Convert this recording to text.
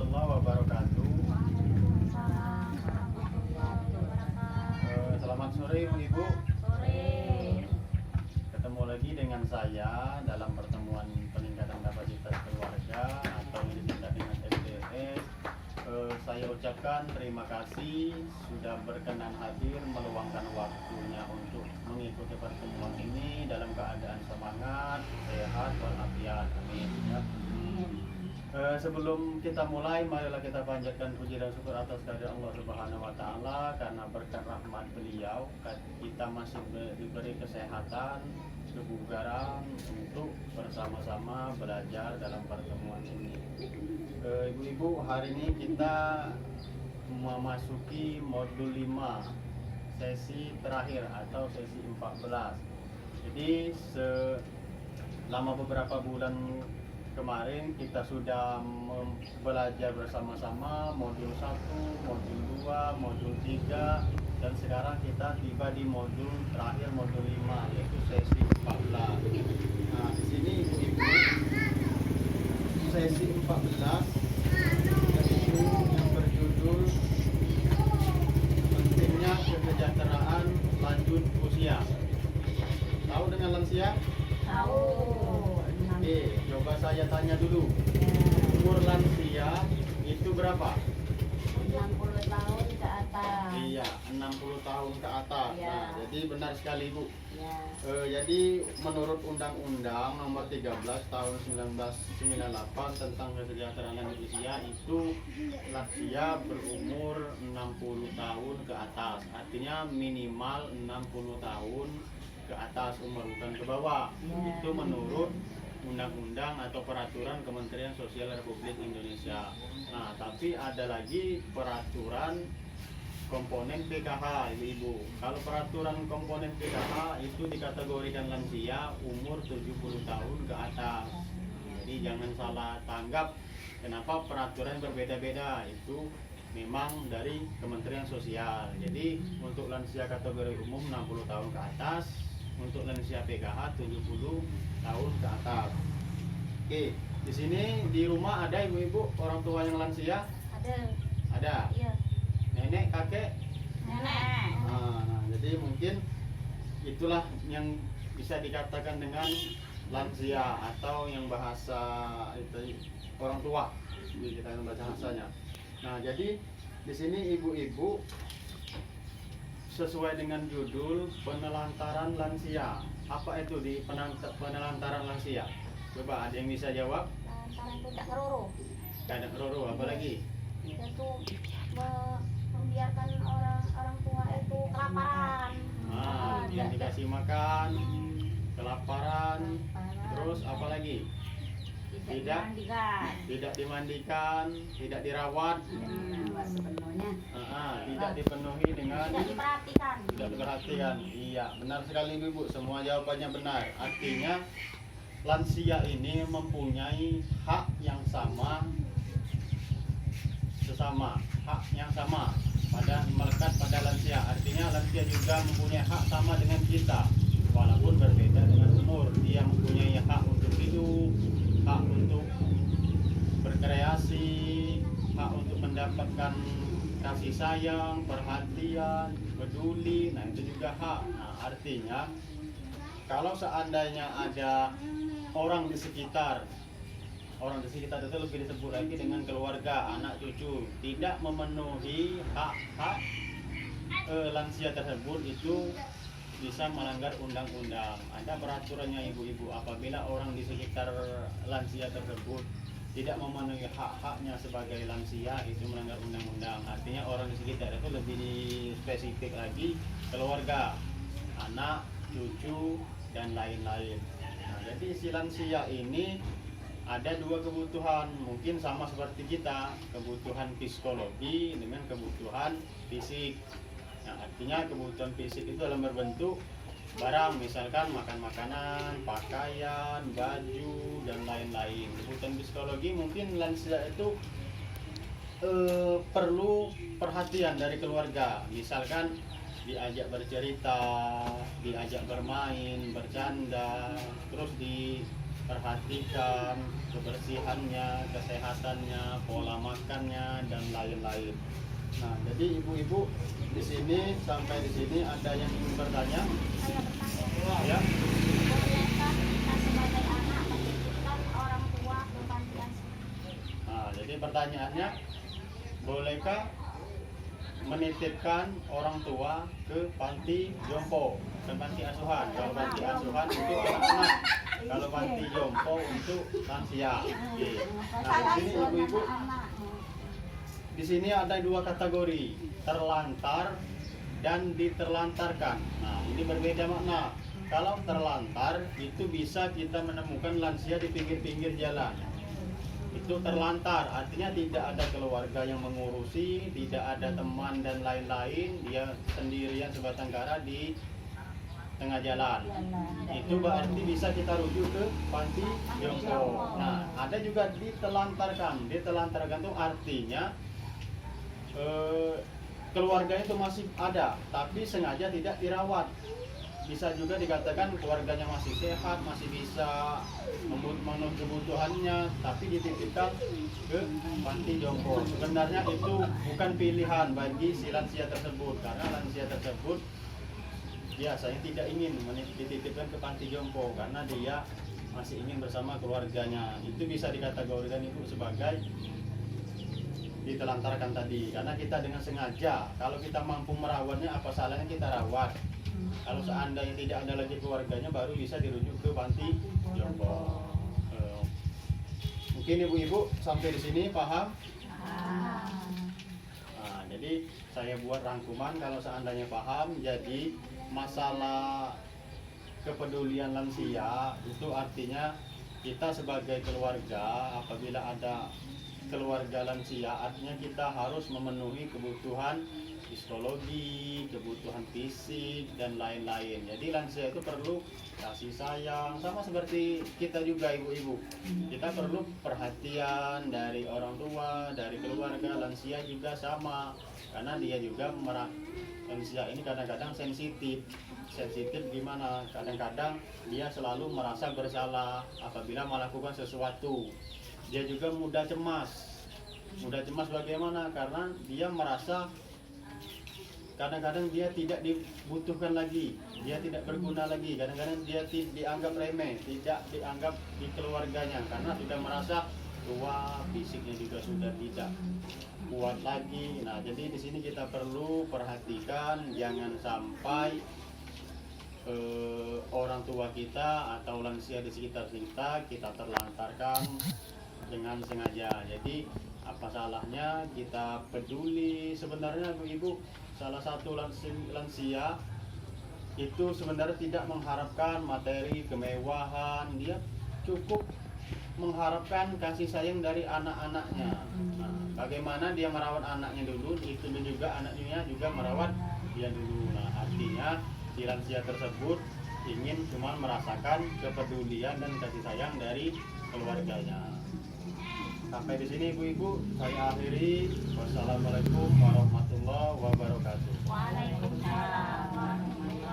warahmatullahi wabarakatuh. Selamat sore Ibu. Sore. Ketemu lagi dengan saya dalam pertemuan peningkatan kapasitas keluarga atau yang disingkat dengan FTS. Saya ucapkan terima kasih sudah berkenan hadir meluangkan waktunya untuk mengikuti pertemuan ini dalam keadaan semangat, sehat, walafiat. Amin. Ya. Sebelum kita mulai, marilah kita panjatkan puji dan syukur atas kehadirat Allah Subhanahu wa taala karena berkat rahmat beliau kita masih diberi kesehatan, kebugaran untuk bersama-sama belajar dalam pertemuan ini. Ibu-ibu, hari ini kita memasuki modul 5 sesi terakhir atau sesi 14. Jadi selama beberapa bulan kemarin kita sudah belajar bersama-sama modul 1, modul 2, modul 3 dan sekarang kita tiba di modul terakhir, modul 5 yaitu sesi 14. Nah, di sini Ibu, sesi 14 yaitu yang berjudul pentingnya kesejahteraan lanjut usia. Tahu dengan lansia? Tahu. Oke, coba saya tanya dulu. Umur lansia itu berapa? 60 tahun ke atas. Iya, 60 tahun ke atas. Iya. Nah, jadi benar sekali Bu. Ya. Jadi menurut Undang-Undang Nomor 13 Tahun 1998 tentang kesejahteraan lanjut usia itu lansia berumur 60 tahun ke atas. Artinya minimal 60 tahun ke atas umur, bukan ke bawah. Ya. Itu menurut undang-undang atau peraturan Kementerian Sosial Republik Indonesia. Nah, tapi ada lagi peraturan komponen PKH, Ibu. Kalau peraturan komponen PKH itu dikategorikan lansia umur 70 tahun ke atas. Jadi jangan salah tanggap kenapa peraturan berbeda-beda, itu memang dari Kementerian Sosial. Jadi untuk lansia kategori umum 60 tahun ke atas, untuk lansia PKH 70 tahun ke atas. Oke, di sini di rumah ada ibu-ibu orang tua yang lansia? Ada. Ada. Iya. Nenek, kakek? Nenek. Nah, jadi mungkin itulah yang bisa dikatakan dengan lansia atau yang bahasa itu orang tua, kita bahasanya. Nah, jadi di sini ibu-ibu sesuai dengan judul penelantaran lansia. Apa itu di penelantaran lansia? Coba ada yang bisa jawab? Lantaran tidak ngeroro. Kadang roro, apa lagi? Itu membiarkan orang tua itu kelaparan. Yang dikasih makan, kelaparan, terus apa lagi? Tidak dimandikan, tidak dirawat, Sepenuhnya. tidak dipenuhi dengan Tidak diperhatikan. tidak diperhatikan. Iya, benar sekali Ibu. Semua jawabannya benar. Artinya lansia ini mempunyai hak yang sama hak yang sama melekat pada lansia. Artinya lansia juga mempunyai hak sama dengan kita, walaupun berbeda dengan umur. Dia mempunyai hak untuk hidup, hak untuk berkreasi, hak untuk mendapatkan kasih sayang, perhatian, peduli. Nah, itu juga hak. Nah, artinya kalau seandainya ada orang di sekitar itu lebih disebut lagi dengan keluarga, anak cucu, tidak memenuhi hak-hak lansia tersebut, itu bisa melanggar undang-undang. Ada peraturannya ibu-ibu, apabila orang di sekitar lansia tersebut tidak memenuhi hak-haknya sebagai lansia, itu melanggar undang-undang. Artinya orang di sekitar itu lebih spesifik lagi keluarga, anak, cucu, dan lain-lain. Nah, jadi si lansia ini ada dua kebutuhan, mungkin sama seperti kita, kebutuhan psikologi dengan kebutuhan fisik. Nah, artinya kebutuhan fisik itu dalam berbentuk barang, misalkan makan makanan, pakaian, baju, dan lain-lain. Kebutuhan psikologi mungkin lansia itu perlu perhatian dari keluarga, misalkan diajak bercerita, diajak bermain, bercanda, terus perhatikan kebersihannya, kesehatannya, pola makannya dan lain-lain. Nah, jadi ibu-ibu di sini sampai di sini ada yang ingin bertanya? Saya bertanya, Ya. bolehkah kita sebagai anak menitipkan orang tua ke panti asuhan? Nah, jadi pertanyaannya, bolehkah menitipkan orang tua ke panti jompo, ke panti asuhan? Kalau panti asuhan untuk anak-anak, kalau panti jompo untuk lansia. Oke. Nah, di sini ibu-ibu, di sini ada dua kategori, terlantar dan diterlantarkan. Nah, ini berbeda makna. Kalau terlantar itu bisa kita menemukan lansia di pinggir-pinggir jalan. Itu terlantar, artinya tidak ada keluarga yang mengurusi, tidak ada teman dan lain-lain, dia sendirian sebatang kara di tengah jalan. Itu berarti bisa kita rujuk ke panti jompo. Nah, ada juga ditelantarkan. Ditelantarkan itu artinya keluarganya itu masih ada, tapi sengaja tidak dirawat. Bisa juga dikatakan keluarganya masih sehat, masih bisa memenuhi kebutuhannya, tapi dititipkan ke panti jompo. Sebenarnya itu bukan pilihan bagi si lansia tersebut, karena lansia tersebut biasanya tidak ingin dititipkan ke panti jompo karena dia masih ingin bersama keluarganya. Itu bisa dikategorikan itu sebagai ditelantarkan tadi, karena kita dengan sengaja, kalau kita mampu merawatnya, apa salahnya kita rawat. Kalau seandainya tidak ada lagi keluarganya, baru bisa dirujuk ke panti jompo. Mungkin ibu-ibu sampai di sini paham? Nah, jadi saya buat rangkuman, kalau seandainya paham, jadi masalah kepedulian lansia itu artinya kita sebagai keluarga, apabila ada keluarga lansia, artinya kita harus memenuhi kebutuhan psikologi, kebutuhan fisik dan lain-lain. Jadi lansia itu perlu kasih sayang, sama seperti kita juga ibu-ibu. Kita perlu perhatian dari orang tua, dari keluarga. Lansia juga sama, karena dia juga lansia ini kadang-kadang sensitif. Sensitif gimana? Kadang-kadang dia selalu merasa bersalah apabila melakukan sesuatu. Dia juga mudah cemas. Mudah cemas bagaimana? Karena dia merasa kadang-kadang dia tidak dibutuhkan lagi, dia tidak berguna lagi, kadang-kadang dia dianggap remeh, tidak dianggap di keluarganya karena sudah merasa tua, fisiknya juga sudah tidak kuat lagi. Nah, jadi di sini kita perlu perhatikan jangan sampai orang tua kita atau lansia di sekitar kita terlantarkan dengan sengaja. Jadi apa salahnya kita peduli? Sebenarnya ibu-ibu, salah satu lansia itu sebenarnya tidak mengharapkan materi kemewahan, dia cukup mengharapkan kasih sayang dari anak-anaknya. Nah, bagaimana dia merawat anaknya dulu, itu juga anaknya juga merawat dia dulu. Nah, artinya si lansia tersebut ingin cuma merasakan kepedulian dan kasih sayang dari keluarganya. Sampai di sini ibu-ibu, saya akhiri. Wassalamualaikum warahmatullahi wabarakatuh. Waalaikumsalam warahmatullahi wabarakatuh.